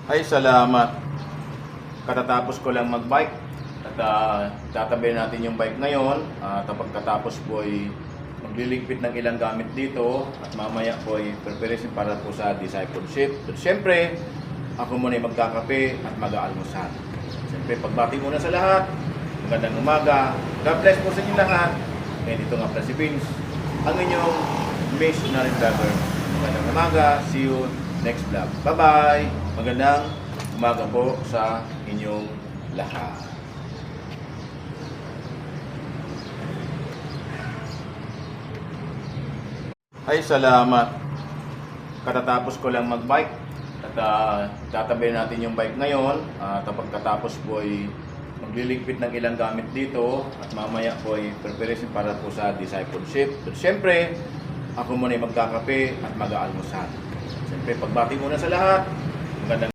Ay, salamat. Katatapos ko lang mag-bike at tatabi natin yung bike ngayon at pagkatapos po ay magliligpit ng ilang gamit dito at mamaya po ay preparation para po sa discipleship. At syempre, ako muna ay magkakape at mag-aalmusal. Syempre, pagbati muna sa lahat. Magandang umaga. God bless po sa inyo lahat. And dito nga pala si Vince, ang inyong missionary vlogger. Magandang umaga. See you next vlog. Bye-bye. Magandang umaga po sa inyong lahat. Ay, salamat. Katatapos ko lang mag-bike at tatabi natin yung bike ngayon at pagkatapos po ay magliligpit ng ilang gamit dito at mamaya po ay preparation para po sa discipleship. At syempre, ako muna ay magkakape at mag-aalmusal. Syempre, pagbati muna sa lahat. Magandang